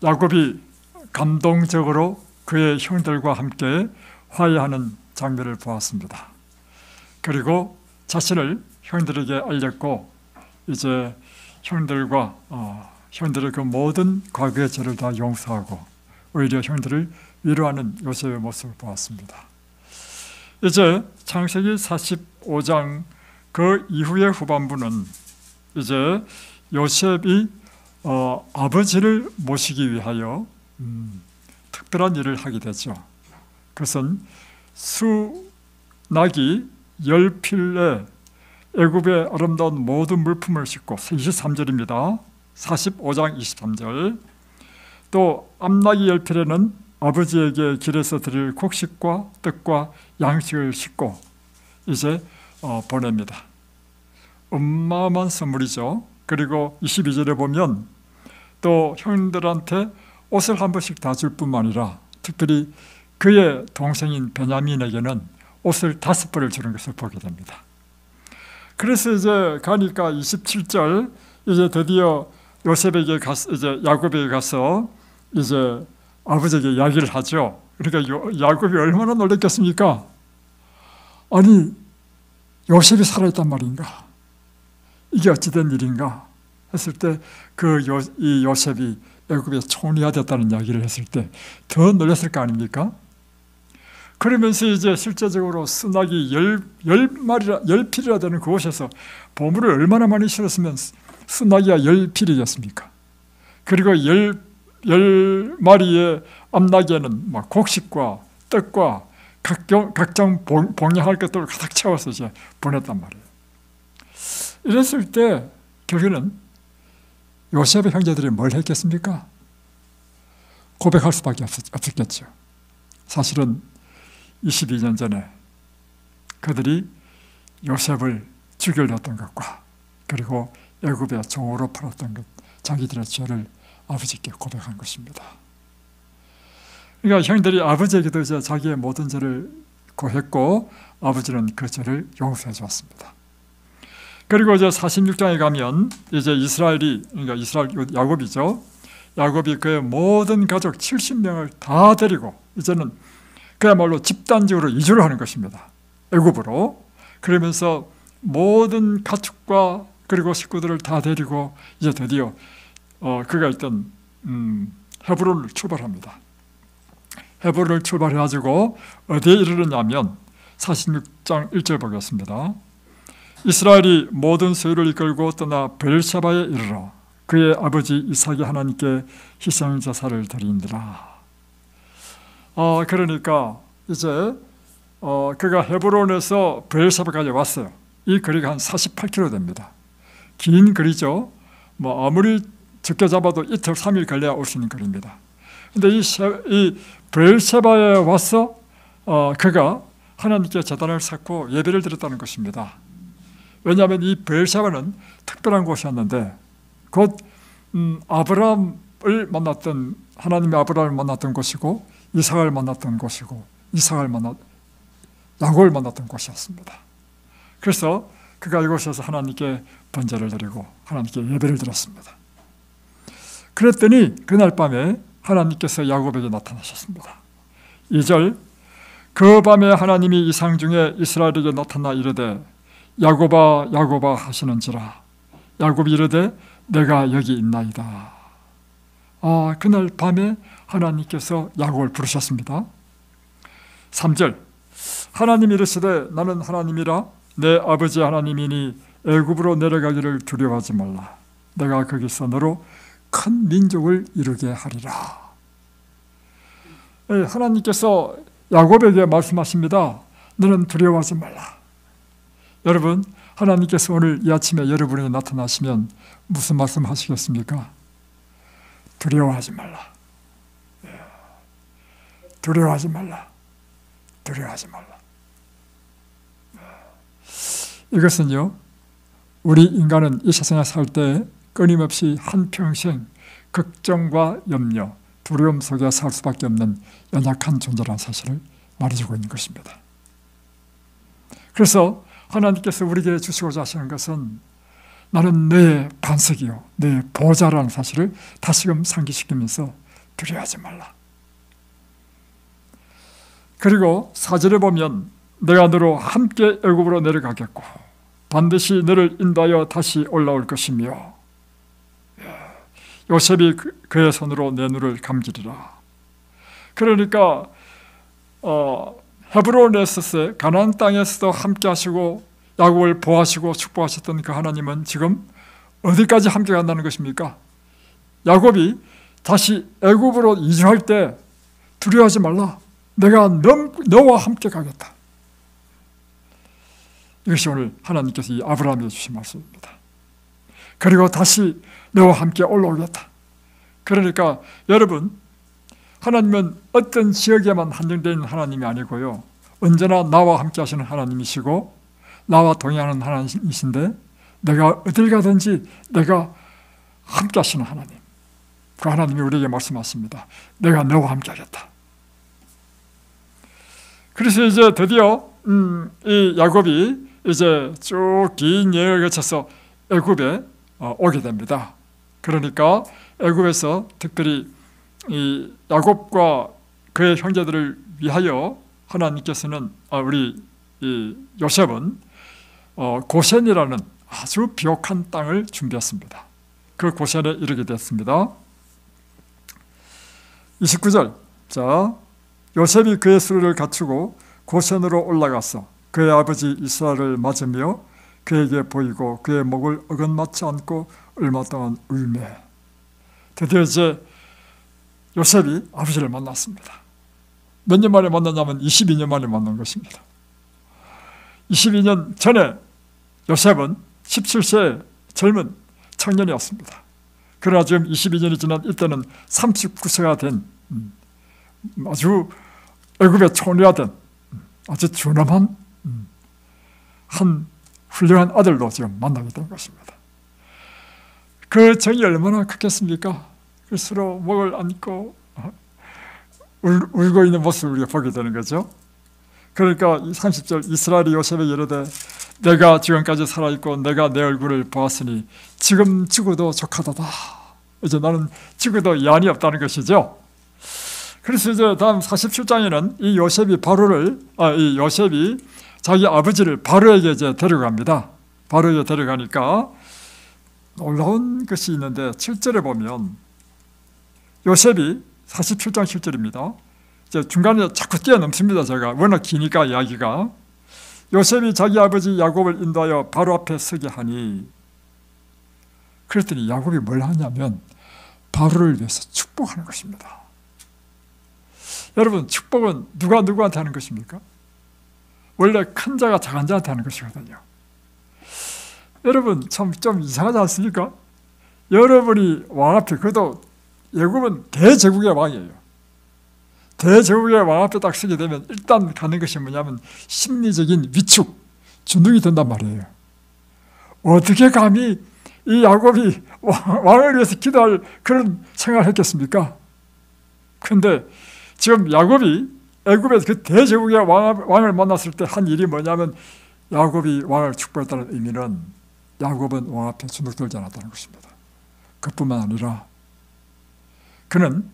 야곱이 감동적으로 그의 형들과 함께 화해하는 장면을 보았습니다. 그리고 자신을 형들에게 알렸고 이제 형들의 그 모든 과거의 죄를 다 용서하고 오히려 형들을 위로하는 요셉의 모습을 보았습니다. 이제 창세기 45장 그 이후의 후반부는 이제 요셉이 아버지를 모시기 위하여 특별한 일을 하게 되죠. 그것은 수낙이 10필에 애굽의 아름다운 모든 물품을 싣고 23절입니다. 45장 23절 또 암낙이 10필에는 아버지에게 길에서 드릴 곡식과 떡과 양식을 싣고 이제 보냅니다. 어마어마한 선물이죠. 그리고 22절에 보면 또 형들한테 옷을 한 번씩 다 줄 뿐만 아니라 특별히 그의 동생인 베냐민에게는 옷을 5벌을 주는 것을 보게 됩니다. 그래서 이제 가니까 27절 이제 드디어 요셉에게 이제 야곱에게 가서 이제 아버지에게 이야기를 하죠. 그러니까 야곱이 얼마나 놀랐겠습니까? 아니 요셉이 살아있단 말인가? 이게 어찌된 일인가? 했을 때 이 요셉이 애굽의 총리가 됐다는 이야기를 했을 때 더 놀랐을 거 아닙니까? 그러면서 이제 실제적으로 수낙이 10필이라 되는 그곳에서 보물을 얼마나 많이 실었으면 수낙이가 10필이겠습니까? 그리고 10마리의 암낙이에는 막 곡식과 떡과 각종 봉양할 것들을 가득 채워서 이제 보냈단 말이에요. 이랬을 때 결국에는 요셉의 형제들이 뭘 했겠습니까? 고백할 수밖에 없었겠죠. 사실은 22년 전에 그들이 요셉을 죽이려던 것과 그리고 애굽의 종으로 팔았던 것, 자기들의 죄를 아버지께 고백한 것입니다. 그러니까 형들이 아버지에게도 이제 자기의 모든 죄를 고했고 아버지는 그 죄를 용서해 주었습니다. 그리고 이제 46장에 가면 이제 그러니까 이스라엘 야곱이죠. 야곱이 그의 모든 가족 70명을 다 데리고 이제는 그야말로 집단적으로 이주를 하는 것입니다. 애굽으로. 그러면서 모든 가축과 그리고 식구들을 다 데리고 이제 드디어 그가 있던 헤브론을 출발합니다. 헤브론을 출발해가지고 어디에 이르렀냐면 46장 1절 보겠습니다. 이스라엘이 모든 소유를 이끌고 떠나 베르사바에 이르러 그의 아버지 이삭이 하나님께 희생 제사를 드리니라. 그러니까 이제 그가 헤브론에서 베르사바까지 왔어요. 이 거리가 한 48km 됩니다. 긴 거리죠. 뭐 아무리 적게 잡아도 이틀 3일 걸려야 올 수 있는 거리입니다. 근데 이 베르사바에 와서 그가 하나님께 제단을 쌓고 예배를 드렸다는 것입니다. 왜냐하면 이 베르사바는 특별한 곳이었는데 곧 아브라함을 만났던 하나님의 아브라함을 만났던 곳이고 이삭을 만났던 곳이고 야곱을 만났던 곳이었습니다. 그래서 그가 이곳에서 하나님께 번제를 드리고 하나님께 예배를 드렸습니다. 그랬더니 그날 밤에 하나님께서 야곱에게 나타나셨습니다. 2절 그 밤에 하나님이 이상 중에 이스라엘에게 나타나 이르되 야곱아 야곱아 하시는지라. 야곱이 이르되 내가 여기 있나이다. 그날 밤에 하나님께서 야곱을 부르셨습니다. 3절 하나님이 이르시되 나는 하나님이라 내 아버지 하나님이니 애굽으로 내려가기를 두려워하지 말라. 내가 거기서 너로 큰 민족을 이루게 하리라. 하나님께서 야곱에게 말씀하십니다. 너는 두려워하지 말라. 여러분, 하나님께서 오늘 이 아침에 여러분에게 나타나시면 무슨 말씀 하시겠습니까? 두려워하지 말라. 두려워하지 말라. 두려워하지 말라. 이것은요, 우리 인간은 이 세상에 살 때 끊임없이 한평생 걱정과 염려, 두려움 속에 살 수밖에 없는 연약한 존재라는 사실을 말해주고 있는 것입니다. 그래서 하나님께서 우리에게 주시고자 하시는 것은 나는 내 반석이요, 내 보좌라는 사실을 다시금 상기시키면서 두려워하지 말라. 그리고 4절에 보면 내가 너로 함께 애굽으로 내려가겠고 반드시 너를 인도하여 다시 올라올 것이며 요셉이 그의 손으로 내 눈을 감기리라. 그러니까 헤브론에서 가나안 땅에서도 함께 하시고 야곱을 보호하시고 축복하셨던 그 하나님은 지금 어디까지 함께 간다는 것입니까? 야곱이 다시 애굽으로 이주할 때 두려워하지 말라. 내가 너와 함께 가겠다. 이것이 오늘 하나님께서 이 아브라함에게 주신 말씀입니다. 그리고 다시 너와 함께 올라오겠다. 그러니까 여러분, 하나님은 어떤 지역에만 한정되어 있는 하나님이 아니고요, 언제나 나와 함께 하시는 하나님이시고 나와 동행하는 하나님이신데 내가 어딜 가든지 내가 함께 하시는 하나님, 그 하나님이 우리에게 말씀하십니다. 내가 너와 함께 하겠다. 그래서 이제 드디어 이 야곱이 이제 쭉 긴 여행을 거쳐서 애굽에 오게 됩니다. 그러니까 애굽에서 특별히 이 야곱과 그의 형제들을 위하여 하나님께서는 우리 이 요셉은 고센이라는 아주 비옥한 땅을 준비했습니다. 그 고센에 이르게 됐습니다. 29절, 자, 요셉이 그의 수레를 갖추고 고센으로 올라가서 그의 아버지 이스라엘을 맞으며 그에게 보이고 그의 목을 어긋맞지 않고 얼마 동안 울매. 드디어 이제 요셉이 아버지를 만났습니다. 몇 년 만에 만났냐면 22년 만에 만난 것입니다. 22년 전에 요셉은 17세 젊은 청년이었습니다. 그러나 지금 22년이 지난 이때는 39세가 된 아주 애굽의 총리가 된 아주 준엄한 한 훌륭한 아들로 지금 만나게 된 것입니다. 그 정이 얼마나 크겠습니까? 스스로 목을 안고 울고 있는 모습을 우리가 보게 되는 거죠. 그러니까 30절, 이스라엘이 요셉에게 이르되 내가 지금까지 살아있고 내가 내 얼굴을 보았으니 지금 죽어도 족하도다. 이제 나는 죽어도 여한이 없다는 것이죠. 그래서 이제 다음 47장에는 이 요셉이 자기 아버지를 바로에게 이제 데려갑니다. 바로에게 데려가니까 놀라운 것이 있는데 7절에 보면 요셉이 47장 7절입니다. 이제 중간에 자꾸 뛰어넘습니다. 제가 워낙 기니까 이야기가. 요셉이 자기 아버지 야곱을 인도하여 바로 앞에 서게 하니, 그랬더니 야곱이 뭘 하냐면 바로를 위해서 축복하는 것입니다. 여러분, 축복은 누가 누구한테 하는 것입니까? 원래 큰 자가 작은 자한테 하는 것이거든요. 여러분, 참 좀 이상하지 않습니까? 여러분이 왕 앞에, 그래도 애굽은 대제국의 왕이에요. 대제국의 왕 앞에 딱 서게 되면 일단 가는 것이 뭐냐면 심리적인 위축, 주눅이 든단 말이에요. 어떻게 감히 이 야곱이 왕을 위해서 기도할 그런 생각을 했겠습니까? 그런데 지금 야곱이 애굽의 그 대제국의 왕을 만났을 때 한 일이 뭐냐면, 야곱이 왕을 축복했다는 의미는 야곱은 왕 앞에 주눅들지 않았다는 것입니다. 그뿐만 아니라 그는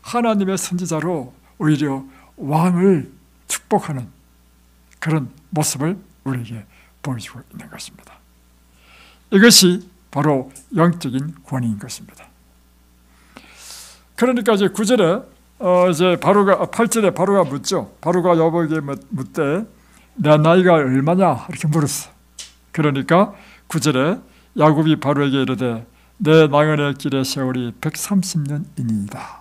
하나님의 선지자로 오히려 왕을 축복하는 그런 모습을 우리에게 보여주고 있는 것입니다. 이것이 바로 영적인 권위인 것입니다. 그러니까 이제 9절에 이제 8절에 바로가 묻죠. 바로가 야곱에게 묻되 내 나이가 얼마냐 이렇게 물었어. 그러니까 9절에 야곱이 바로에게 이르되 내 나그네 길의 세월이 130년이니이다.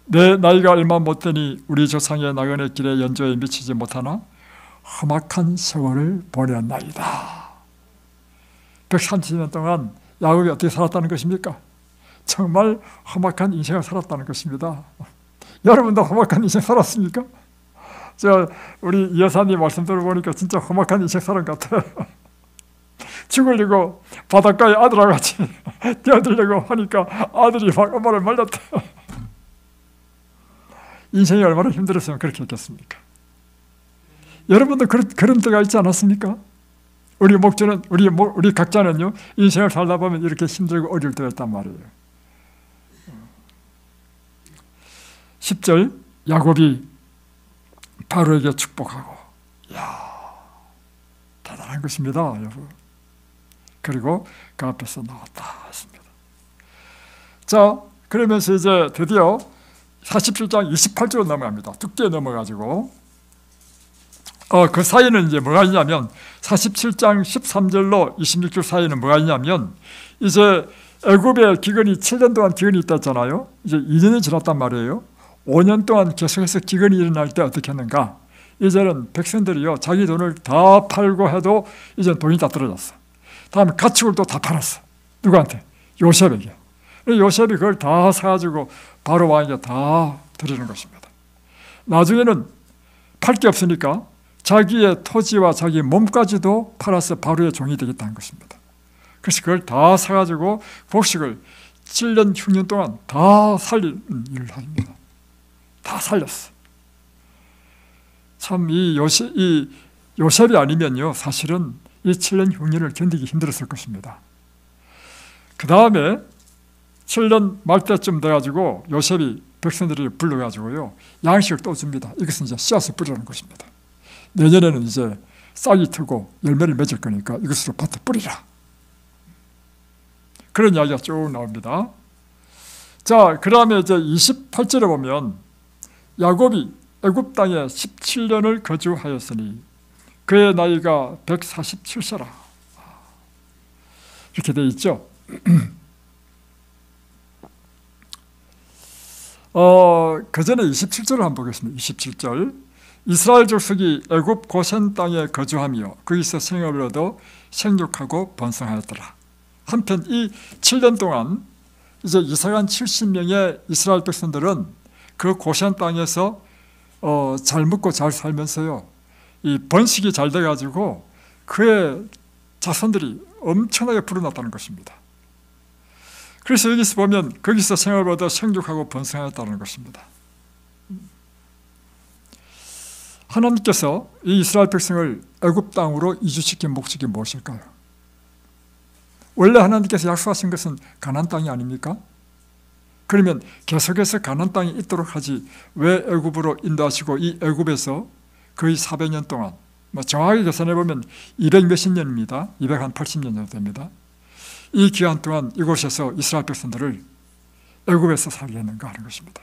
내 나이가 얼마 못되니 우리 조상의 나그네 길의 연조에 미치지 못하나 험악한 세월을 보냈나이다. 130년 동안 야곱이 어떻게 살았다는 것입니까? 정말 험악한 인생을 살았다는 것입니다. 여러분도 험악한 인생 살았습니까? 우리 이 여사님 말씀 들어보니까 진짜 험악한 인생 살은 것 같아요. 죽으려고 바닷가에 아들하고 같이 뛰어들려고 하니까 아들이 막 엄마를 말렸다. 인생이 얼마나 힘들었으면 그렇게 했겠습니까? 여러분도 그런 때가 있지 않았습니까? 우리 목표는 우리 각자는요, 인생을 살다 보면 이렇게 힘들고 어려울 때가 있단 말이에요. 10절 야곱이 바로에게 축복하고, 이야, 대단한 것입니다, 여러분. 그리고 그 앞에서 나왔다 했습니다. 자, 그러면서 이제 드디어 47장 28절로 넘어갑니다. 두께 넘어가지고, 그 사이는 이제 뭐가 있냐면, 47장 13절로 26절 사이는 뭐가 있냐면, 이제 애굽의 기근이 7년 동안 기근이 있었잖아요. 이제 2년이 지났단 말이에요. 5년 동안 계속해서 기근이 일어날 때 어떻게 했는가? 이제는 백성들이요, 자기 돈을 다 팔고 해도 이제 돈이 다 떨어졌어. 다음에 가축을 또 다 팔았어. 누구한테? 요셉에게. 요셉이 그걸 다 사가지고 바로 왕에게 다 드리는 것입니다. 나중에는 팔 게 없으니까 자기의 토지와 자기 몸까지도 팔아서 바로의 종이 되겠다는 것입니다. 그래서 그걸 다 사가지고 곡식을 7년, 6년 동안 다 살리는 일을 합니다. 다 살렸어. 참, 이 요셉이 아니면요, 사실은 이 7년, 6년을 견디기 힘들었을 것입니다. 그 다음에 7년 말 때쯤 돼가지고 요셉이 백성들이 불러가지고요, 양식을 또 줍니다. 이것은 이제 씨앗을 뿌리라는 것입니다. 내년에는 이제 싹이 트고 열매를 맺을 거니까 이것으로 밭에 뿌리라. 그런 이야기가 쭉 나옵니다. 자, 그 다음에 이제 28절에 보면 야곱이 애굽 땅에 17년을 거주하였으니 그의 나이가 147세라. 이렇게 되어 있죠. 그 전에 27절을 한번 보겠습니다. 27절. 이스라엘 족속이 애굽 고센 땅에 거주하며 거기서 생업을 얻어 생육하고 번성하였더라. 한편 이 7년 동안 이제 이사간 70명의 이스라엘 백성들은 그 고센 땅에서 잘 먹고 잘 살면서요, 이 번식이 잘 돼가지고 그의 자손들이 엄청나게 불어났다는 것입니다. 그래서 여기서 보면 거기서 생업을 얻어 생육하고 번성하였다는 것입니다. 하나님께서 이 이스라엘 백성을 애굽 땅으로 이주시킨 목적이 무엇일까요? 원래 하나님께서 약속하신 것은 가나안 땅이 아닙니까? 그러면 계속해서 가나안 땅에 있도록 하지 왜 애굽으로 인도하시고 이 애굽에서 거의 400년 동안, 정확하게 계산해 보면 200 몇십 년입니다. 280년 정도 됩니다. 이 기간 동안 이곳에서 이스라엘 백성들을 애굽에서 살게 했는가 하는 것입니다.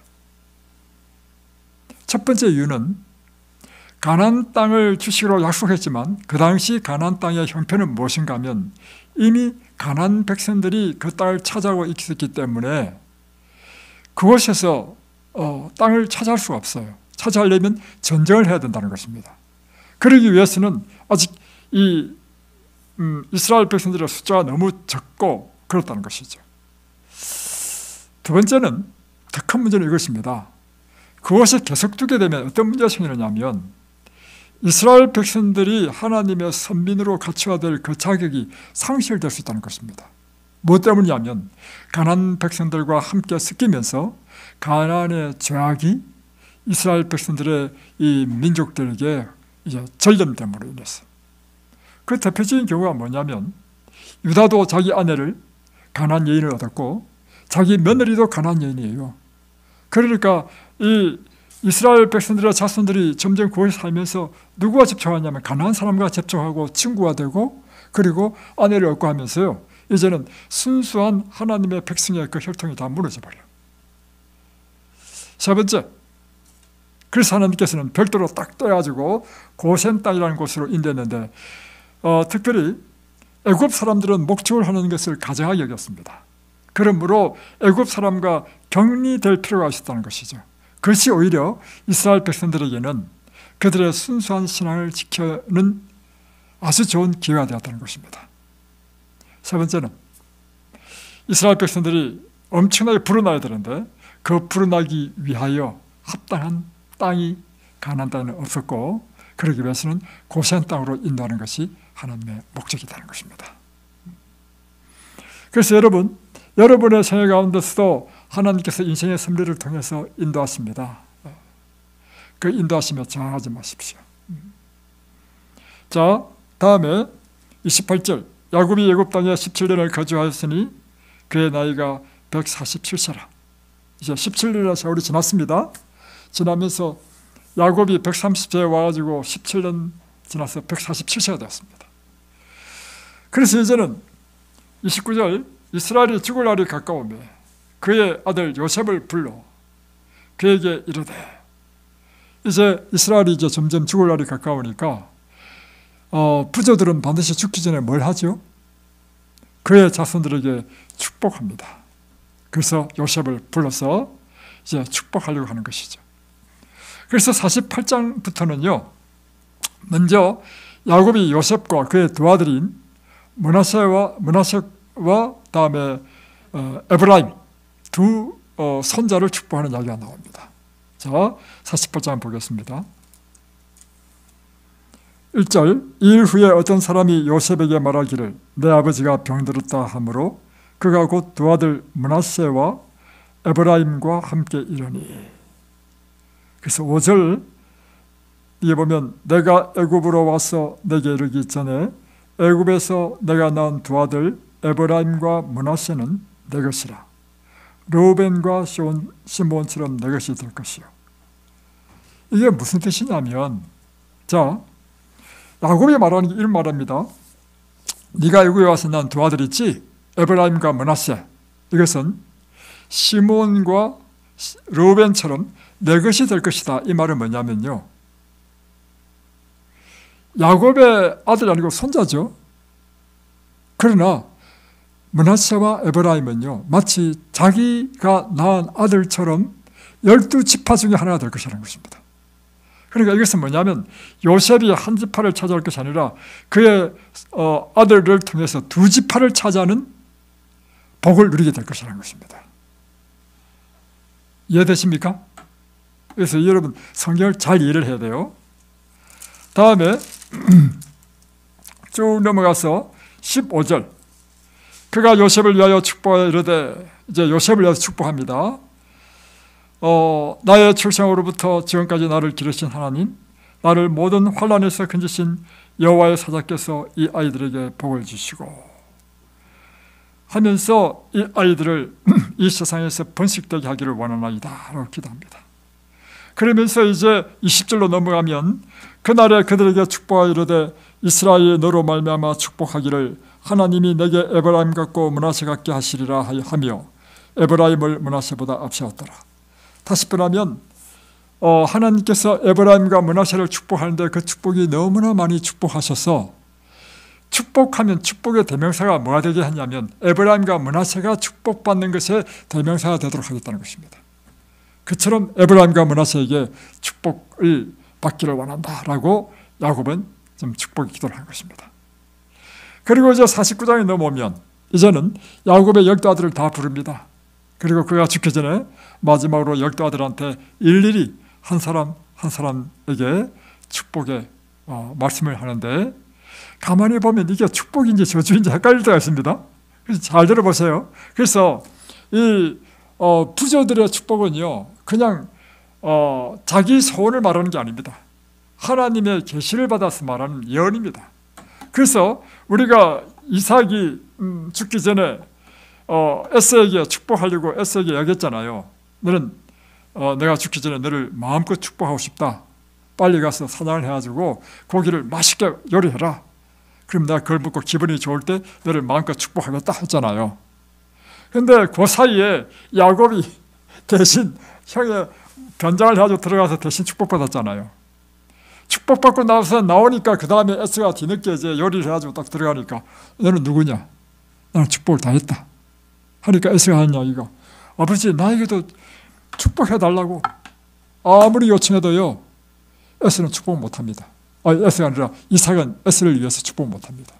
첫 번째 이유는 가나안 땅을 주시기로 약속했지만 그 당시 가나안 땅의 형편은 무엇인가 하면 이미 가나안 백성들이 그 땅을 차지하고 있었기 때문에 그곳에서 땅을 차지할 수가 없어요. 차지하려면 전쟁을 해야 된다는 것입니다. 그러기 위해서는 아직 이 이스라엘 백성들의 숫자가 너무 적고 그렇다는 것이죠. 두 번째는, 더 큰 문제는 이것입니다. 그것을 계속 두게 되면 어떤 문제가 생기느냐면 이스라엘 백성들이 하나님의 선민으로 갖춰야 될 그 자격이 상실될 수 있다는 것입니다. 뭐 때문이냐면 가나안 백성들과 함께 섞이면서 가나안의 죄악이 이스라엘 백성들의 이 민족들에게 이제 전염됨으로 인해서. 그 대표적인 경우가 뭐냐면 유다도 자기 아내를 가나안 여인을 얻었고 자기 며느리도 가나안 여인이에요. 그러니까 이 이스라엘 백성들의 자손들이 점점 거기서 살면서 누구와 접촉하냐면 가나안 사람과 접촉하고 친구가 되고 그리고 아내를 얻고 하면서요, 이제는 순수한 하나님의 백성의 그 혈통이 다 무너져 버려요. 세 번째, 그래서 하나님께서는 별도로 딱 떠가지고 고센 땅이라는 곳으로 인도했는데 특별히 애굽 사람들은 목축을 하는 것을 가증하게 여겼습니다. 그러므로 애굽 사람과 격리될 필요가 있었다는 것이죠. 그것이 오히려 이스라엘 백성들에게는 그들의 순수한 신앙을 지켜는 아주 좋은 기회가 되었다는 것입니다. 세 번째는 이스라엘 백성들이 엄청나게 불어나야 되는데 그 불어나기 위하여 합당한 땅이 가나안 땅에는 없었고 그러기 위해서는 고센 땅으로 인도하는 것이 하나님의 목적이라는 것입니다. 그래서 여러분의 생애 가운데서도 하나님께서 인생의 섭리를 통해서 인도하십니다. 그 인도하시며 저항하지 마십시오. 자, 다음에 28절. 야곱이 애굽 땅에 17년을 거주하였으니 그의 나이가 147세라. 이제 17년의 세월이 지났습니다. 지나면서 야곱이 130세에 와가지고 17년 지나서 147세가 되었습니다. 그래서 이제는 29절 이스라엘이 죽을 날이 가까우며 그의 아들 요셉을 불러 그에게 이르되, 이제 이스라엘이 이제 점점 죽을 날이 가까우니까 부조들은 반드시 죽기 전에 뭘 하죠? 그의 자손들에게 축복합니다. 그래서 요셉을 불러서 이제 축복하려고 하는 것이죠. 그래서 48장부터는요, 먼저 야곱이 요셉과 그의 두 아들인 므낫세와 다음에 에브라임 두 손자를 축복하는 이야기가 나옵니다. 자, 48장 보겠습니다. 1절, 이일 후에 어떤 사람이 요셉에게 말하기를 내 아버지가 병들었다 하므로 그가 곧 두 아들 므낫세와 에브라임과 함께 이르니. 그래서 5절 뒤에 보면 내가 애굽으로 와서 내게 이르기 전에 애굽에서 내가 낳은 두 아들 에브라임과 므낫세는 내 것이라. 르우벤과 시몬처럼 내 것이 될 것이요. 이게 무슨 뜻이냐면, 자, 야곱이 말하는 게 이런 말합니다. 네가 애굽에 와서 낳은 두 아들 있지? 에브라임과 므낫세. 이것은 시몬과 르우벤처럼 내 것이 될 것이다. 이 말은 뭐냐면요, 야곱의 아들이 아니고 손자죠. 그러나 므낫세와 에브라임은요, 마치 자기가 낳은 아들처럼 12지파 중에 하나가 될 것이라는 것입니다. 그러니까 이것은 뭐냐면 요셉이 한 지파를 차지할 것이 아니라 그의 아들을 통해서 두 지파를 차지하는 복을 누리게 될 것이라는 것입니다. 이해되십니까? 그래서 여러분 성경을 잘 이해를 해야 돼요. 다음에 쭉 넘어가서 15절, 그가 요셉을 위하여 축복하여 이르되, 이제 요셉을 위하여 축복합니다. 나의 출생으로부터 지금까지 나를 기르신 하나님, 나를 모든 환난에서 건지신 여호와의 사자께서 이 아이들에게 복을 주시고 하면서 이 아이들을 이 세상에서 번식되게 하기를 원하나이다 라고 기도합니다. 그러면서 이제 20절로 넘어가면 그날에 그들에게 축복하여 이르되 이스라엘이 너로 말미암아 축복하기를 하나님이 내게 에브라임 같고 므낫세 같게 하시리라 하며 에브라임을 므낫세보다 앞세웠더라. 다시 말하면 하나님께서 에브라임과 므낫세를 축복하는데 그 축복이 너무나 많이 축복하셔서, 축복하면 축복의 대명사가 뭐가 되게 하냐면 에브라임과 므낫세가 축복받는 것의 대명사가 되도록 하겠다는 것입니다. 그처럼 에브라임과 므낫세에게 축복을 받기를 원한다라고 야곱은 좀 축복의 기도를 한 것입니다. 그리고 이제 49장에 넘어오면 이제는 야곱의 12아들을 다 부릅니다. 그리고 그가 죽기 전에 마지막으로 12아들한테 일일이 한 사람 한 사람에게 축복의 말씀을 하는데, 가만히 보면 이게 축복인지 저주인지 헷갈릴 때가 있습니다. 그래서 잘 들어보세요. 그래서 이 부조들의 축복은요, 그냥 자기 소원을 말하는 게 아닙니다. 하나님의 계시를 받아서 말하는 예언입니다. 그래서 우리가 이삭이 죽기 전에 에서에게 축복하려고 에서에게 얘기했잖아요. 너는 내가 죽기 전에 너를 마음껏 축복하고 싶다. 빨리 가서 사냥을 해가지고 고기를 맛있게 요리해라. 그럼 내가 그걸 먹고 기분이 좋을 때 너를 마음껏 축복하겠다 했잖아요. 그런데 그 사이에 야곱이 대신 형의 변장을 해가지고 들어가서 대신 축복받았잖아요. 축복받고 나오니까 그 다음에 에스가 뒤늦게 이제 요리를 해가지고 딱 들어가니까 너는 누구냐? 나는 축복을 다 했다. 하니까 에스가 하는 이야기가, 아버지 나에게도 축복해달라고 아무리 요청해도요 에스는 축복 못합니다. 에스가 아니라 이삭은 에스를 위해서 축복 못합니다.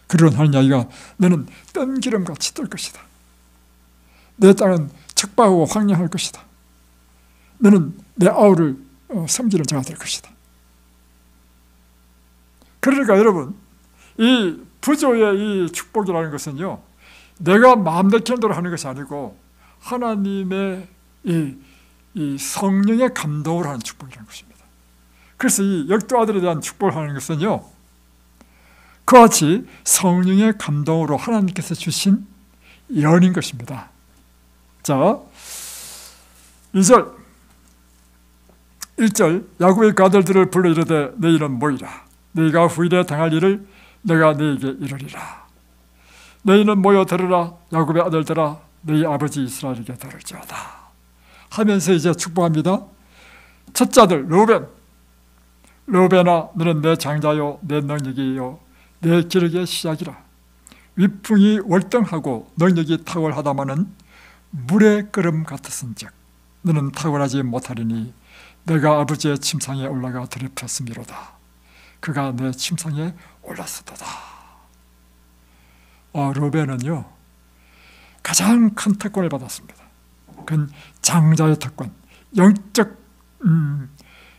그런 하는 이야기가, 너는 뜬 기름같이 뜰 것이다. 내 땅은 척박하고 황량할 것이다. 너는 내 아우를 섬기는 자가 될 것이다. 그러니까 여러분, 이 부조의 이 축복이라는 것은요, 내가 마음 내키는 대로 하는 것이 아니고 하나님의 이 성령의 감동을 하는 축복이라는 것입니다. 그래서 이 12아들에 대한 축복을 하는 것은요, 그와 같이 성령의 감동으로 하나님께서 주신 예언인 것입니다. 자, 2절, 1절 야곱의 그 아들들을 불러 이르되 너희는 모이라. 너희가 후일에 당할 일을 내가 너희에게 이르리라. 너희는 모여 들으라. 야곱의 아들들아 너희 아버지 이스라엘에게 들을지어다 하면서 이제 축복합니다. 첫째 아들 르우벤아 너는 내 장자요 내 능력이요 내 기력의 시작이라. 위풍이 월등하고 능력이 탁월하다마는 물의 끓음 같았은즉 너는 탁월하지 못하리니 내가 아버지의 침상에 올라가 더럽혔음이로다. 그가 내 침상에 올랐었도다. 르우벤은요 가장 큰 특권을 받았습니다. 그건 장자의 특권, 영적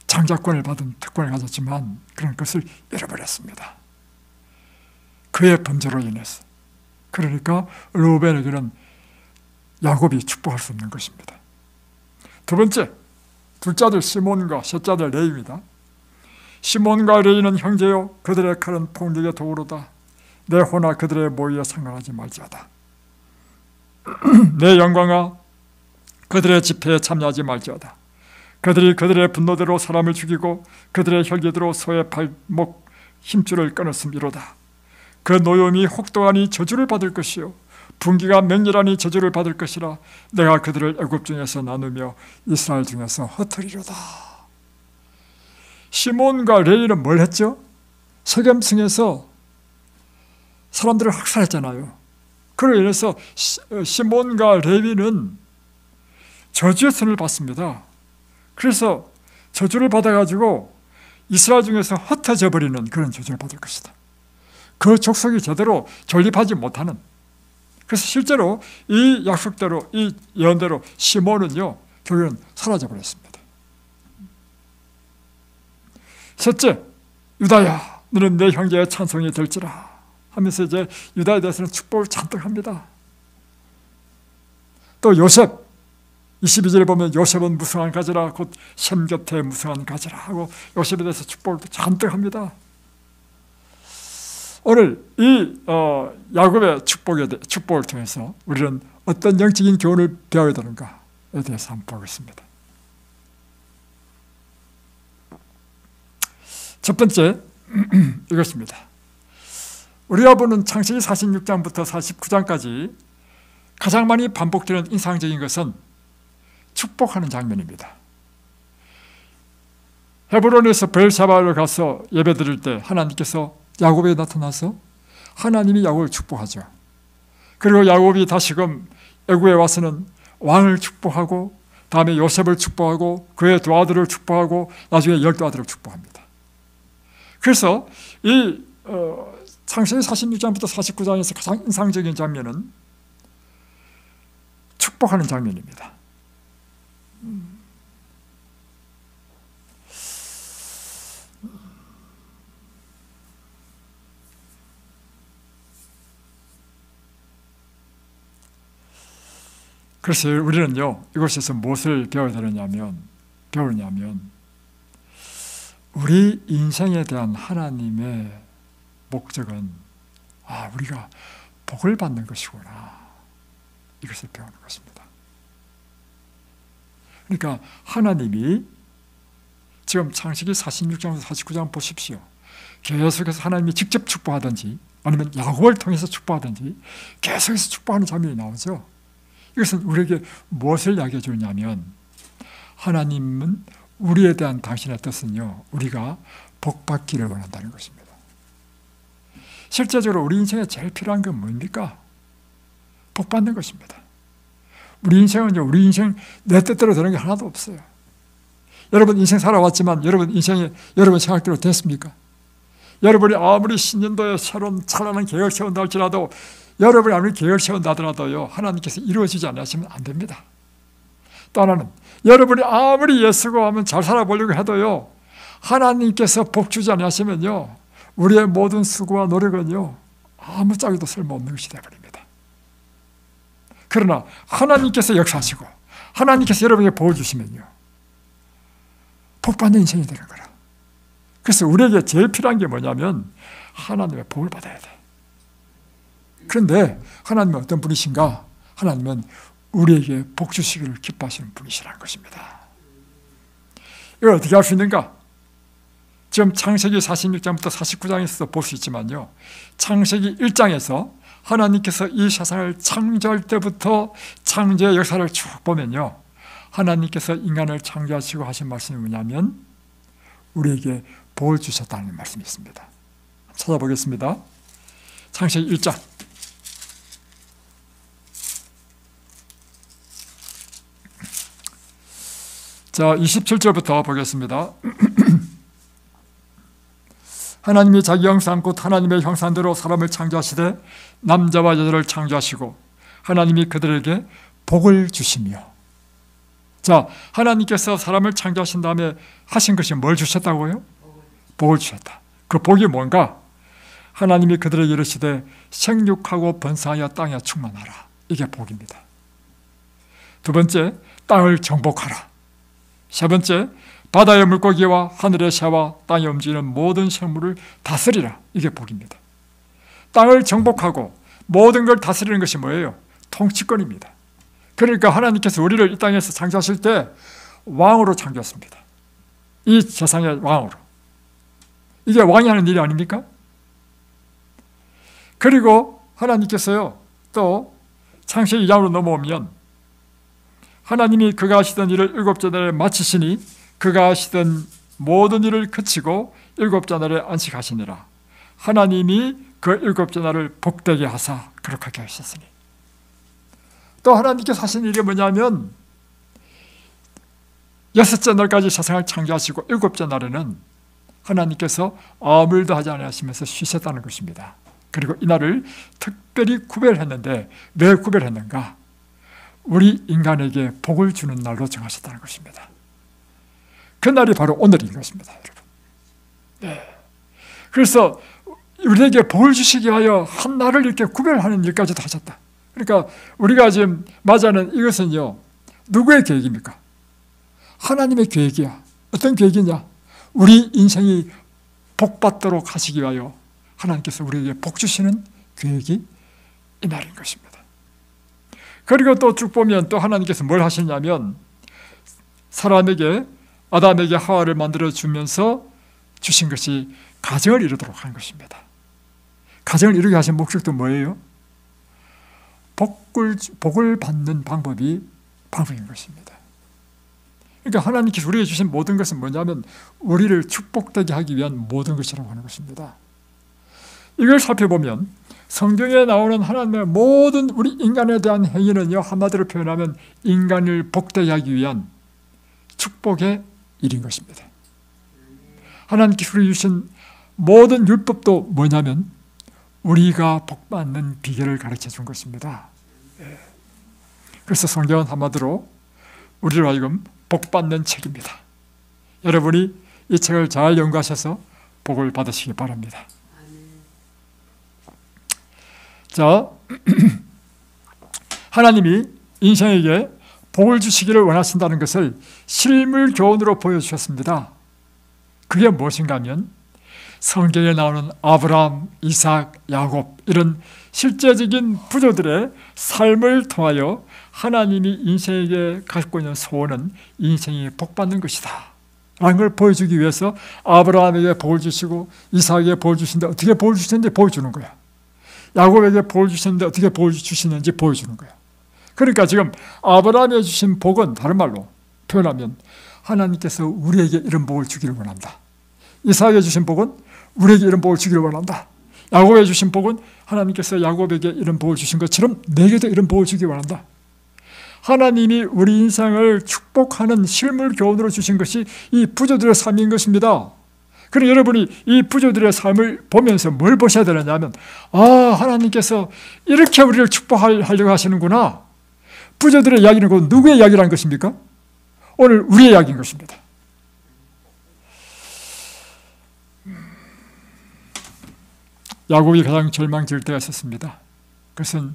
장자권을 받은 특권을 가졌지만 그런 것을 잃어버렸습니다. 그의 범죄로 인해서. 그러니까 르우벤에게는 야곱이 축복할 수 없는 것입니다. 두 번째, 둘째 아들 시몬과 셋째 아들 레위입니다. 시몬과 레위는 형제요 그들의 칼은 폭력의 도구로다. 내 호나 그들의 모의에 상관하지 말지어다. 내 영광아 그들의 집회에 참여하지 말지어다. 그들이 그들의 분노대로 사람을 죽이고 그들의 혈기대로 소의 발목 힘줄을 끊었음이로다. 그 노염이 혹독하니 저주를 받을 것이요 분기가 맹렬하니 저주를 받을 것이라. 내가 그들을 애굽 중에서 나누며 이스라엘 중에서 흩으리로다. 시몬과 레위는 뭘 했죠? 세겜성에서 사람들을 학살했잖아요. 그로 인해서 시몬과 레위는 저주의 선을 받습니다. 그래서 저주를 받아가지고 이스라엘 중에서 흩어져 버리는 그런 저주를 받을 것이다. 그 족속이 제대로 존립하지 못하는. 그래서 실제로 이 약속대로 이 예언대로 시몬은요 결국은 사라져 버렸습니다. 셋째, 유다야 너는 내 형제의 찬송이 될지라 하면서 이제 유다에 대해서는 축복을 잔뜩 합니다. 또 요셉 22절에 보면 요셉은 무성한 가지라 곧 셈 곁에 무성한 가지라 하고 요셉에 대해서 축복을 잔뜩 합니다. 오늘 이 야곱의 축복을 통해서 우리는 어떤 영적인 교훈을 배워야 되는가에 대해서 한번 보겠습니다. 첫 번째 이것입니다. 우리가 보는 창세기 46장부터 49장까지 가장 많이 반복되는 인상적인 것은 축복하는 장면입니다. 헤브론에서 베엘사바로 가서 예배드릴 때 하나님께서 야곱에 나타나서 하나님이 야곱을 축복하죠. 그리고 야곱이 다시금 애굽에 와서는 왕을 축복하고 다음에 요셉을 축복하고 그의 두 아들을 축복하고 나중에 12아들을 축복합니다. 그래서 이 창세기 46장부터 49장에서 가장 인상적인 장면은 축복하는 장면입니다. 그래서 우리는요 이곳에서 무엇을 배우냐면 우리 인생에 대한 하나님의 목적은 우리가 복을 받는 것이구나 이것을 배우는 것입니다. 그러니까 하나님이 지금 창세기 46장에서 49장 보십시오. 계속해서 하나님이 직접 축복하든지 아니면 야곱을 통해서 축복하든지 계속해서 축복하는 장면이 나오죠. 이것은 우리에게 무엇을 이야기해 주냐면 하나님은 우리에 대한 당신의 뜻은요 우리가 복받기를 원한다는 것입니다. 실제적으로 우리 인생에 제일 필요한 건 뭡니까? 복받는 것입니다. 우리 인생은요 우리 인생 내 뜻대로 되는 게 하나도 없어요. 여러분 인생 살아왔지만 여러분 인생이 여러분 생각대로 됐습니까? 여러분이 아무리 신년도에 새로운 찬란한 계획을 세운다 할지라도 여러분이 아무리 계획을 세운다 하더라도요 하나님께서 이루어지지 않으시면 안 됩니다. 또 하나는 여러분이 아무리 애쓰고 하면 잘 살아보려고 해도요 하나님께서 복 주지 않으시면요 우리의 모든 수고와 노력은요 아무짝에도 쓸모없는 것이 되어버립니다. 그러나 하나님께서 역사하시고 하나님께서 여러분에게 복을 주시면요 복받는 인생이 되는 거라. 그래서 우리에게 제일 필요한 게 뭐냐면 하나님의 복을 받아야 돼. 그런데 하나님은 어떤 분이신가? 하나님은 우리에게 복 주시기를 기뻐하시는 분이시라는 것입니다. 이걸 어떻게 할 수 있는가? 지금 창세기 46장부터 49장에서도 볼 수 있지만요, 창세기 1장에서 하나님께서 이 세상을 창조할 때부터 창조의 역사를 쭉 보면요, 하나님께서 인간을 창조하시고 하신 말씀이 뭐냐면 우리에게 복을 주셨다는 말씀이 있습니다. 찾아보겠습니다. 창세기 1장 자 27절부터 보겠습니다. 하나님이 자기 형상 곧 하나님의 형상대로 사람을 창조하시되 남자와 여자를 창조하시고 하나님이 그들에게 복을 주시며. 자, 하나님께서 사람을 창조하신 다음에 하신 것이 뭘 주셨다고요? 복을 주셨다. 그 복이 뭔가? 하나님이 그들에게 이르시되 생육하고 번성하여 땅에 충만하라. 이게 복입니다. 두 번째, 땅을 정복하라. 세 번째, 바다의 물고기와 하늘의 새와 땅에 움직이는 모든 생물을 다스리라. 이게 복입니다. 땅을 정복하고 모든 걸 다스리는 것이 뭐예요? 통치권입니다. 그러니까 하나님께서 우리를 이 땅에서 창조하실 때 왕으로 창조했습니다. 이 세상의 왕으로. 이게 왕이 하는 일이 아닙니까? 그리고 하나님께서요, 또 창세기 2장으로 넘어오면 하나님이 그가 하시던 일을 일곱째 날에 마치시니 그가 하시던 모든 일을 그치고 일곱째 날에 안식하시니라. 하나님이 그 일곱째 날을 복되게 하사 거룩하게 하셨으니. 또 하나님께서 하신 일이 뭐냐면 여섯째 날까지 세상을 창조하시고 일곱째 날에는 하나님께서 아무 일도 하지 않으시면서 쉬셨다는 것입니다. 그리고 이 날을 특별히 구별했는데 왜 구별했는가? 우리 인간에게 복을 주는 날로 정하셨다는 것입니다. 그 날이 바로 오늘인 것입니다, 여러분. 네. 그래서 우리에게 복을 주시기 위하여 한 날을 이렇게 구별하는 일까지도 하셨다. 그러니까 우리가 지금 맞이하는 이것은요, 누구의 계획입니까? 하나님의 계획이야. 어떤 계획이냐? 우리 인생이 복받도록 하시기 위하여 하나님께서 우리에게 복 주시는 계획이 이 날인 것입니다. 그리고 또 쭉 보면 또 하나님께서 뭘 하시냐면 사람에게, 아담에게 하와를 만들어 주면서 주신 것이 가정을 이루도록 하는 것입니다. 가정을 이루게 하신 목적도 뭐예요? 복을 받는 방법인 것입니다. 그러니까 하나님께서 우리에게 주신 모든 것은 뭐냐면 우리를 축복되게 하기 위한 모든 것이라고 하는 것입니다. 이걸 살펴보면 성경에 나오는 하나님의 모든 우리 인간에 대한 행위는요, 한마디로 표현하면 인간을 복되게 하기 위한 축복의 일인 것입니다. 하나님께서 우리에게 주신 모든 율법도 뭐냐면 우리가 복받는 비결을 가르쳐 준 것입니다. 그래서 성경은 한마디로 우리로 하여금 복받는 책입니다. 여러분이 이 책을 잘 연구하셔서 복을 받으시기 바랍니다. 자, 하나님이 인생에게 복을 주시기를 원하신다는 것을 실물 교훈으로 보여주셨습니다. 그게 무엇인가 하면 성경에 나오는 아브라함, 이삭, 야곱 이런 실제적인 부조들의 삶을 통하여 하나님이 인생에게 갖고 있는 소원은 인생이 복받는 것이다 라는 걸 보여주기 위해서 아브라함에게 복을 주시고 이삭에게 복을 주시는데 어떻게 복을 주시는지 보여주는 거야. 야곱에게 복을 주시는데 어떻게 복을 주시는지 보여주는 거야. 그러니까 지금 아브라함에 주신 복은 다른 말로 표현하면 하나님께서 우리에게 이런 복을 주기를 원한다. 이삭에게 주신 복은 우리에게 이런 복을 주기를 원한다. 야곱에게 주신 복은 하나님께서 야곱에게 이런 복을 주신 것처럼 내게도 이런 복을 주기 원한다. 하나님이 우리 인생을 축복하는 실물 교훈으로 주신 것이 이 부조들의 삶인 것입니다. 그럼 여러분이 이 부조들의 삶을 보면서 뭘 보셔야 되느냐 하면 하나님께서 이렇게 우리를 축복하려고 하시는구나. 부조들의 이야기는 곧 누구의 이야기라는 것입니까? 오늘 우리의 이야기인 것입니다. 야곱이 가장 절망지을 때가 있었습니다. 그것은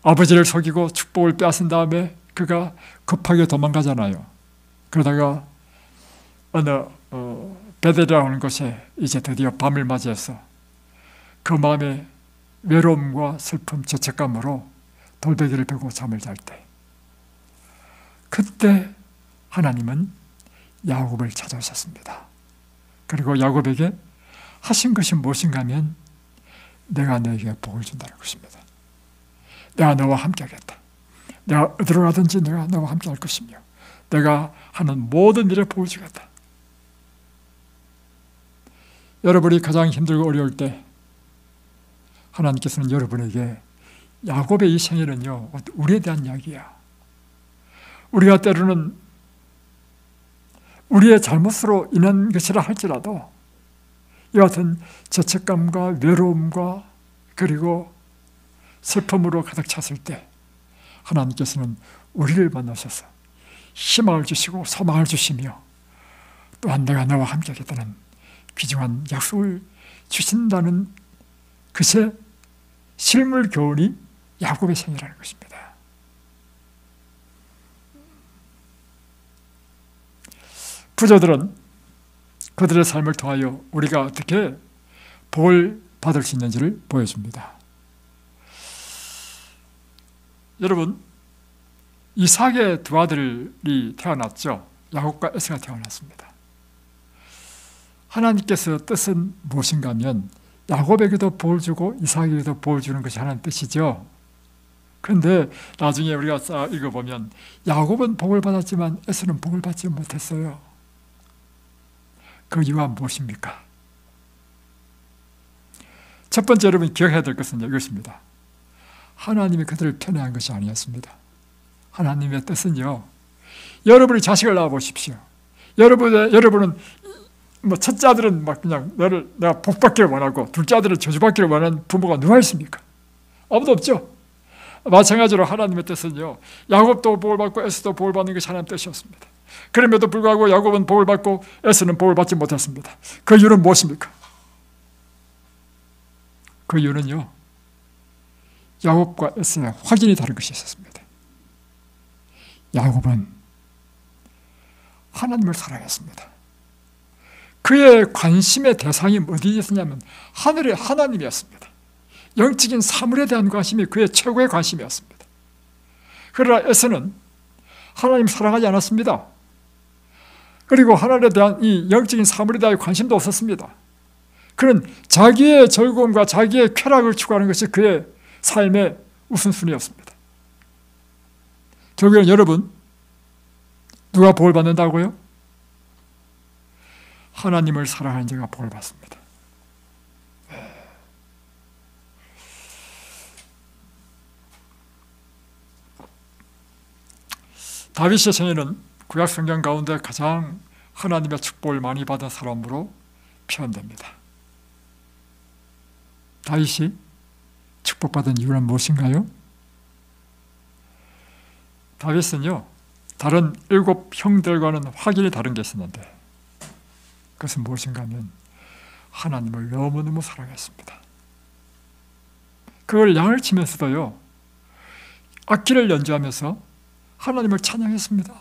아버지를 속이고 축복을 빼앗은 다음에 그가 급하게 도망가잖아요. 그러다가 어느 베델이라는 곳에 이제 드디어 밤을 맞이해서 그 마음에 외로움과 슬픔, 죄책감으로 돌베개를 베고 잠을 잘 때, 그때 하나님은 야곱을 찾아오셨습니다. 그리고 야곱에게 하신 것이 무엇인가 하면 내가 너에게 복을 준다는 것입니다. 내가 너와 함께 하겠다. 내가 어디로 가든지 내가 너와 함께 할 것이며 내가 하는 모든 일에 복을 주겠다. 여러분이 가장 힘들고 어려울 때 하나님께서는 여러분에게 야곱의 이 생애는요, 우리에 대한 이야기야. 우리가 때로는 우리의 잘못으로 인한 것이라 할지라도 이 같은 죄책감과 외로움과 그리고 슬픔으로 가득 찼을 때 하나님께서는 우리를 만나셔서 희망을 주시고 소망을 주시며 또한 내가 너와 함께 하겠다는 귀중한 약속을 주신다는 그새 실물 교훈이 야곱의 생이라는 것입니다. 부자들은 그들의 삶을 통하여 우리가 어떻게 복을 받을 수 있는지를 보여줍니다. 여러분, 이삭의 두 아들이 태어났죠. 야곱과 에서가 태어났습니다. 하나님께서 뜻은 무엇인가 하면 야곱에게도 복을 주고 이삭에게도 복을 주는 것이 하나님의 뜻이죠. 그런데 나중에 우리가 읽어보면 야곱은 복을 받았지만 에서는 복을 받지 못했어요. 그 이유가 무엇입니까? 첫 번째 여러분 기억해야 될 것은 이것입니다. 하나님이 그들을 편애한 것이 아니었습니다. 하나님의 뜻은요, 여러분이 자식을 낳아보십시오. 여러분은 첫째 아들은 막 그냥 내가 복받기를 원하고 둘째 아들은 저주받기를 원하는 부모가 누가 있습니까? 아무도 없죠. 마찬가지로 하나님의 뜻은요, 야곱도 복을 받고 에서도 복을 받는 것이 하나님의 뜻이었습니다. 그럼에도 불구하고 야곱은 복을 받고 에서는 복을 받지 못했습니다. 그 이유는 무엇입니까? 그 이유는요, 야곱과 에서의 확연히 다른 것이 있었습니다. 야곱은 하나님을 사랑했습니다. 그의 관심의 대상이 어디에 있었냐면 하늘의 하나님이었습니다. 영적인 사물에 대한 관심이 그의 최고의 관심이었습니다. 그러나 에서는 하나님 사랑하지 않았습니다. 그리고 하나님에 대한 이 영적인 사물에 대한 관심도 없었습니다. 그는 자기의 즐거움과 자기의 쾌락을 추구하는 것이 그의 삶의 우선순위였습니다. 결국에는 여러분, 누가 복을 받는다고요? 하나님을 사랑하는 자가 복을 받습니다. 다윗의 생애는 구약 성경 가운데 가장 하나님의 축복을 많이 받은 사람으로 표현됩니다. 다윗이 축복받은 이유는 무엇인가요? 다윗은요, 다른 7 형들과는 확연히 다른 게 있었는데 그것은 무엇인가 하면 하나님을 너무너무 사랑했습니다. 그걸 양을 치면서도요, 악기를 연주하면서 하나님을 찬양했습니다.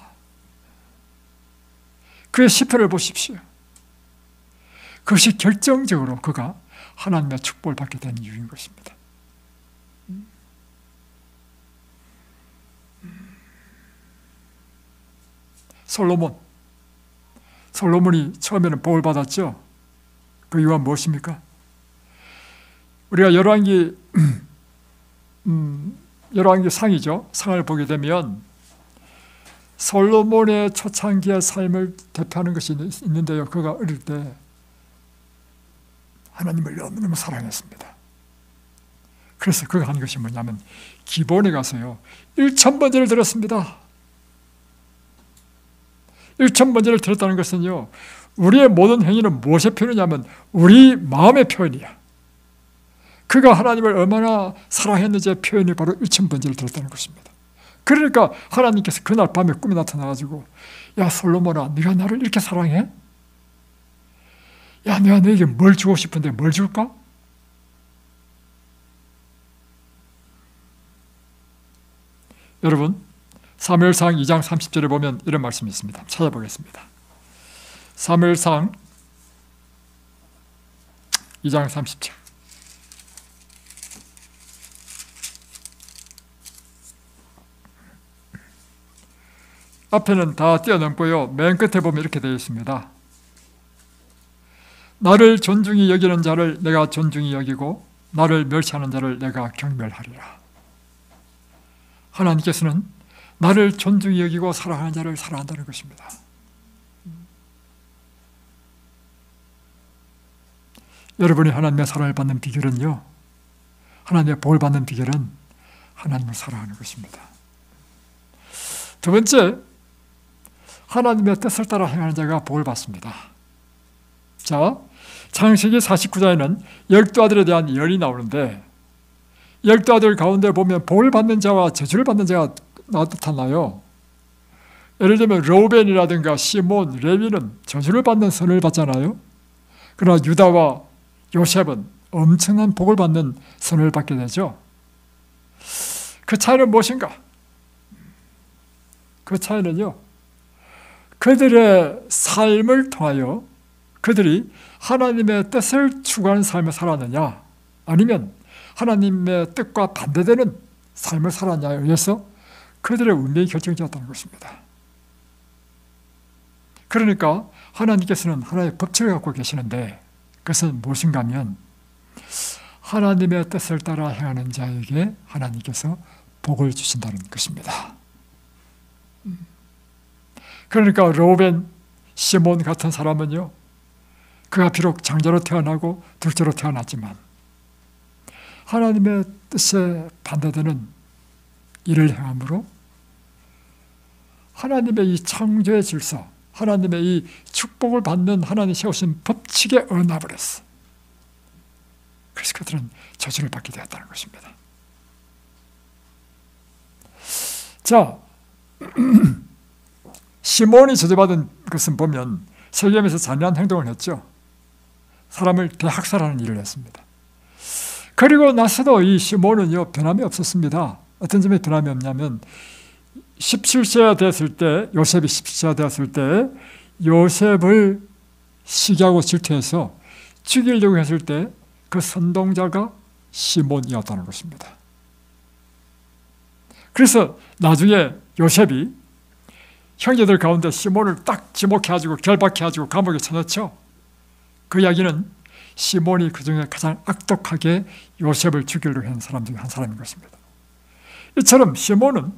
그의 시편을 보십시오. 그것이 결정적으로 그가 하나님의 축복을 받게 된 이유인 것입니다. 솔로몬이 처음에는 복을 받았죠. 그 이유가 무엇입니까? 우리가 열왕기 상이죠. 상을 보게 되면 솔로몬의 초창기의 삶을 대표하는 것이 있는데요. 그가 어릴 때 하나님을 너무너무 사랑했습니다. 그래서 그가 한 것이 뭐냐면 기본에 가서요 1000번제를 드렸습니다. 1000번제를 드렸다는 것은요, 우리의 모든 행위는 무엇의 표현이냐면 우리 마음의 표현이야. 그가 하나님을 얼마나 사랑했는지의 표현이 바로 1000번제를 드렸다는 것입니다. 그러니까 하나님께서 그날 밤에 꿈에 나타나가지고, 야 솔로몬아, 네가 나를 이렇게 사랑해? 야, 내가 너에게 뭘 주고 싶은데 뭘 줄까? 여러분, 사무엘상 2장 30절에 보면 이런 말씀이 있습니다. 찾아보겠습니다. 사무엘상 2장 30절. 앞에는 다 뛰어넘고요. 맨 끝에 보면 이렇게 되어 있습니다. 나를 존중히 여기는 자를 내가 존중히 여기고 나를 멸시하는 자를 내가 경멸하리라. 하나님께서는 나를 존중히 여기고 사랑하는 자를 사랑한다는 것입니다. 여러분이 하나님의 사랑을 받는 비결은요, 하나님의 복을 받는 비결은 하나님을 사랑하는 것입니다. 두 번째, 하나님의 뜻을 따라 행하는 자가 복을 받습니다. 자, 창세기 49장에는 12아들에 대한 예언이 나오는데 12아들 가운데 보면 복을 받는 자와 저주를 받는 자가 나타나요. 예를 들면 르우벤이라든가 시몬, 레위는 저주를 받는 선을 받잖아요. 그러나 유다와 요셉은 엄청난 복을 받는 선을 받게 되죠. 그 차이는 무엇인가? 그 차이는요, 그들의 삶을 통하여 그들이 하나님의 뜻을 추구하는 삶을 살았느냐, 아니면 하나님의 뜻과 반대되는 삶을 살았냐에 의해서 그들의 운명이 결정되었다는 것입니다. 그러니까 하나님께서는 하나의 법칙을 갖고 계시는데 그것은 무엇인가 하면 하나님의 뜻을 따라 행하는 자에게 하나님께서 복을 주신다는 것입니다. 그러니까 르우벤, 시몬 같은 사람은요, 그가 비록 장자로 태어나고 둘째로 태어났지만 하나님의 뜻에 반대되는 일을 행함으로 하나님의 이 창조의 질서, 하나님의 이 축복을 받는 하나님이 세우신 법칙에 어나버렸어. 그래서 그들은 저주를 받게 되었다는 것입니다. 자, 시몬이 저주받은 것은 보면 세겜에서 잔인한 행동을 했죠. 사람을 대학살하는 일을 했습니다. 그리고 나서도 이 시몬은요, 변함이 없었습니다. 어떤 점에 변함이 없냐면 17세가 되었을 때, 요셉이 17세가 되었을 때 요셉을 시기하고 질투해서 죽이려고 했을 때 그 선동자가 시몬이었다는 것입니다. 그래서 나중에 요셉이 형제들 가운데 시몬을 딱 지목해가지고 결박해가지고 감옥에 쳐넣죠. 그 이야기는 시몬이 그 중에 가장 악독하게 요셉을 죽이려고 한 사람 중에 한 사람인 것입니다. 이처럼 시몬은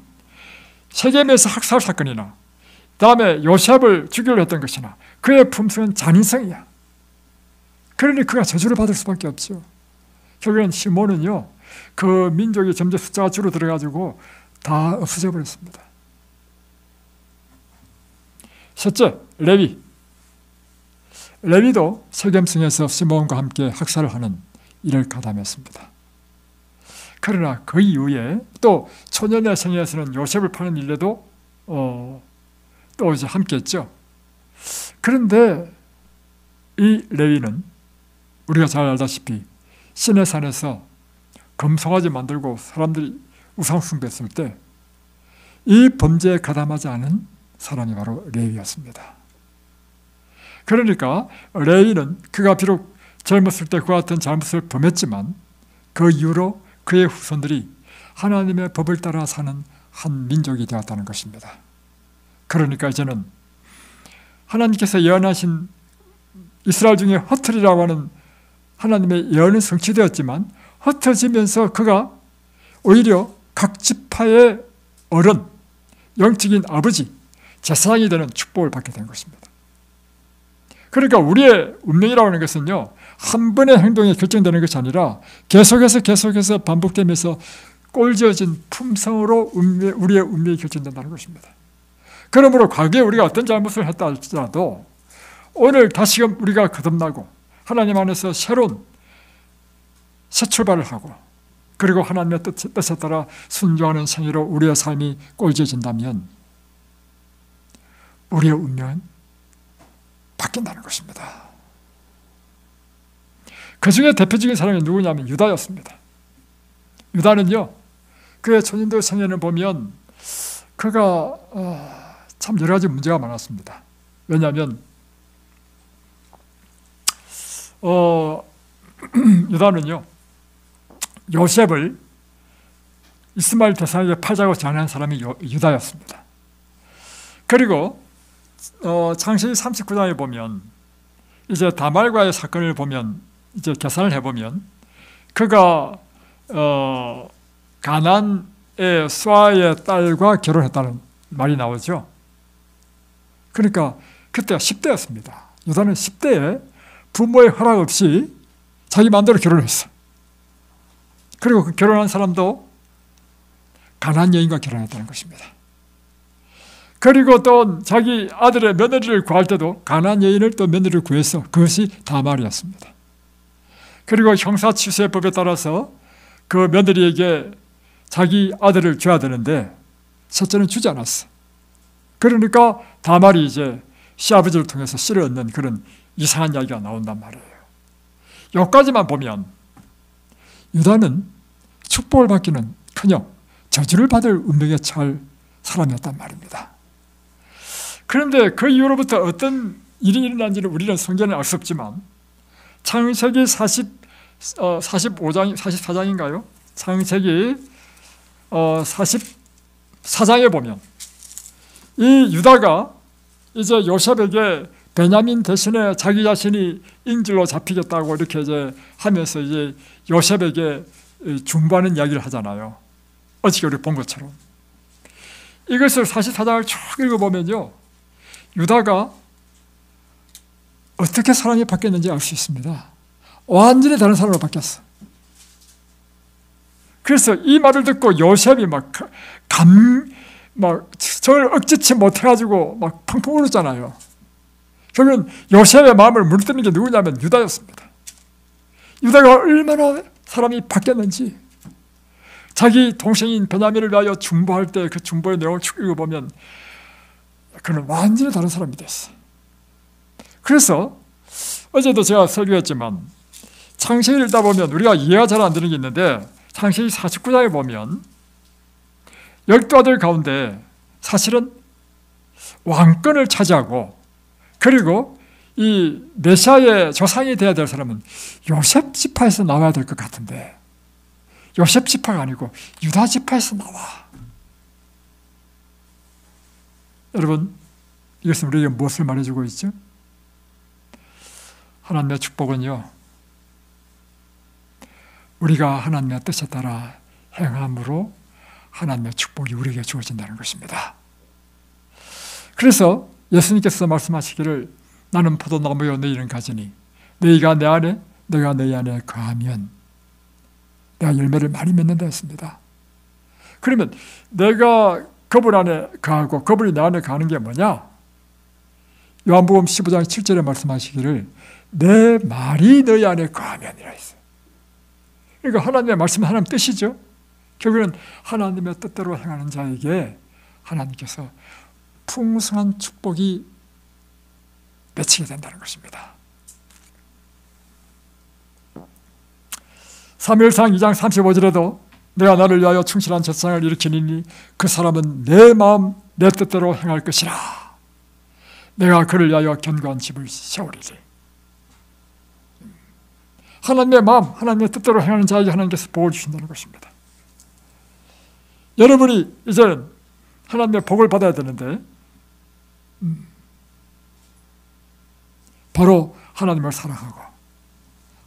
세겜에서 학살 사건이나 다음에 요셉을 죽이려고 했던 것이나 그의 품성은 잔인성이야. 그러니 그가 저주를 받을 수밖에 없죠. 결국엔 시몬은요, 그 민족이 점점 숫자가 줄어들어가지고 다 없어져 버렸습니다. 셋째, 레위도 세겜성에서 시몬과 함께 학살을 하는 일을 가담했습니다. 그러나 그 이후에 또 초년의 생애에서는 요셉을 파는 일에도 또 이제 함께했죠. 그런데 이 레위는 우리가 잘 알다시피 시내산에서 금송아지 만들고 사람들이 우상 숭배했을 때 이 범죄에 가담하지 않은 사람이 바로 레위였습니다. 그러니까 레위는 그가 비록 젊었을 때 그와 같은 잘못을 범했지만 그 이후로 그의 후손들이 하나님의 법을 따라 사는 한 민족이 되었다는 것입니다. 그러니까 이제는 하나님께서 예언하신 이스라엘 중에 흩트리라고 하는 하나님의 예언은 성취되었지만 흩어지면서 그가 오히려 각 지파의 어른, 영적인 아버지, 제사장이 되는 축복을 받게 된 것입니다. 그러니까 우리의 운명이라고 하는 것은요, 한 번의 행동에 결정되는 것이 아니라 계속해서 반복되면서 꼴지어진 품성으로 우리의 운명이 결정된다는 것입니다. 그러므로 과거에 우리가 어떤 잘못을 했다 할지라도 오늘 다시금 우리가 거듭나고 하나님 안에서 새로운 새 출발을 하고 그리고 하나님의 뜻에 따라 순종하는 생애로 우리의 삶이 꼴지어진다면 우리의 운명은 바뀐다는 것입니다. 그 중에 대표적인 사람이 누구냐면 유다였습니다. 유다는요, 그의 초년도 생애를 보면 그가 참 여러 가지 문제가 많았습니다. 왜냐하면 유다는요, 요셉을 이스마엘 대상에게 팔자고 제안한 사람이 유다였습니다. 그리고 창세기 39장에 보면 이제 다말과의 사건을 보면 이제 계산을 해보면 그가 가나안의 수아의 딸과 결혼했다는 말이 나오죠. 그러니까 그때가 10대였습니다. 유다는 10대에 부모의 허락 없이 자기 마음대로 결혼했어. 그리고 그 결혼한 사람도 가나안 여인과 결혼했다는 것입니다. 그리고 또 자기 아들의 며느리를 구할 때도 가나안 여인을 또 며느리를 구해서 그것이 다말이었습니다. 그리고 형사취수법에 따라서 그 며느리에게 자기 아들을 줘야 되는데 첫째는 주지 않았어. 그러니까 다말이 이제 시아버지를 통해서 씨를 얻는 그런 이상한 이야기가 나온단 말이에요. 여기까지만 보면 유다는 축복을 받기는 커녕 저주를 받을 운명에 처할 사람이었단 말입니다. 그런데 그 이후로부터 어떤 일이 일어난지는 우리는 성경에 알 수 없지만 창세기 44장인가요? 창세기 44장에 보면 이 유다가 이제 요셉에게 베냐민 대신에 자기 자신이 인질로 잡히겠다고 이렇게 이제 하면서 이제 요셉에게 중보하는 이야기를 하잖아요. 어저께 우리 본 것처럼. 이것을 44장을 쭉 읽어보면요. 유다가 어떻게 사람이 바뀌었는지 알 수 있습니다. 완전히 다른 사람으로 바뀌었어. 그래서 이 말을 듣고 요셉이 저를 억지치 못해가지고 막 펑펑 울었잖아요. 결국은 요셉의 마음을 물드는 게 누구냐면 유다였습니다. 유다가 얼마나 사람이 바뀌었는지 자기 동생인 베냐민을 위하여 중보할 때 그 중보의 내용을 쭉 읽어보면 그는 완전히 다른 사람이 됐어. 그래서 어제도 제가 설교했지만 창세기를 읽다 보면 우리가 이해가 잘 안 되는 게 있는데 창세기 49장에 보면 12아들 가운데 사실은 왕권을 차지하고 그리고 이 메시아의 조상이 되어야 될 사람은 요셉 지파에서 나와야 될 것 같은데 요셉 지파가 아니고 유다 지파에서 나와. 여러분, 이것은 우리에게 무엇을 말해주고 있죠? 하나님의 축복은요, 우리가 하나님의 뜻에 따라 행함으로 하나님의 축복이 우리에게 주어진다는 것입니다. 그래서 예수님께서 말씀하시기를 나는 포도나무요 너희는 가지니 너희가 내 안에 내가 너희 안에 거하면 내가 열매를 많이 맺는다 했습니다. 그러면 내가 그분 안에 거하고 그분이 내 안에 거하는 게 뭐냐? 요한복음 15장 7절에 말씀하시기를 내 말이 너희 안에 거하면이라 했어요. 그러니까 하나님의 말씀은 하나님 뜻이죠. 결국은 하나님의 뜻대로 행하는 자에게 하나님께서 풍성한 축복이 맺히게 된다는 것입니다. 사무엘상 2장 35절에도 내가 나를 위하여 충실한 제사장을 일으키니 그 사람은 내 마음 내 뜻대로 행할 것이라. 내가 그를 위하여 견고한 집을 세우리니. 하나님의 마음, 하나님의 뜻대로 행하는 자에게 하나님께서 복을 주신다는 것입니다. 여러분이 이제는 하나님의 복을 받아야 되는데 바로 하나님을 사랑하고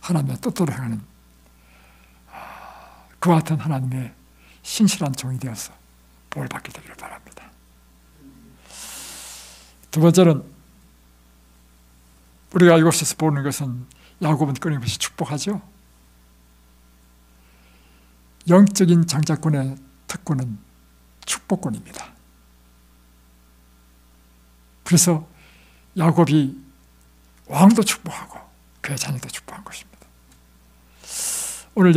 하나님의 뜻대로 행하는 그와 같은 하나님의 신실한 종이 되어서 복을 받게 되기를 바랍니다. 두 번째는 우리가 이곳에서 보는 것은 야곱은 끊임없이 축복하죠. 영적인 장자권의 특권은 축복권입니다. 그래서 야곱이 왕도 축복하고 그의 자녀도 축복한 것입니다. 오늘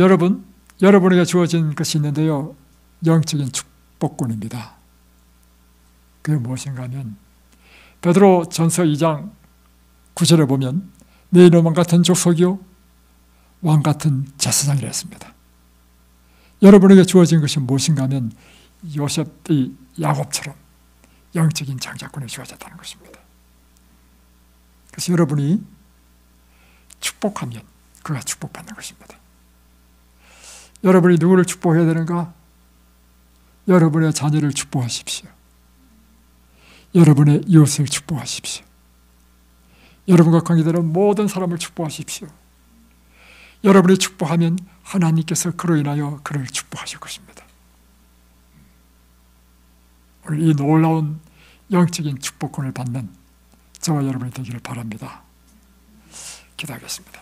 여러분에게 주어진 것이 있는데요. 영적인 축복권입니다. 그게 무엇인가 하면 베드로 전서 2장 9절에 보면 너희는 왕같은 족속이요 왕같은 제사장이라 했습니다. 여러분에게 주어진 것이 무엇인가 하면 요셉의 야곱처럼 영적인 장자권이 주어졌다는 것입니다. 그래서 여러분이 축복하면 그가 축복받는 것입니다. 여러분이 누구를 축복해야 되는가? 여러분의 자녀를 축복하십시오. 여러분의 이웃을 축복하십시오. 여러분과 관계되는 모든 사람을 축복하십시오. 여러분이 축복하면 하나님께서 그로 인하여 그를 축복하실 것입니다. 오늘 이 놀라운 영적인 축복권을 받는 저와 여러분이 되기를 바랍니다. 기도하겠습니다.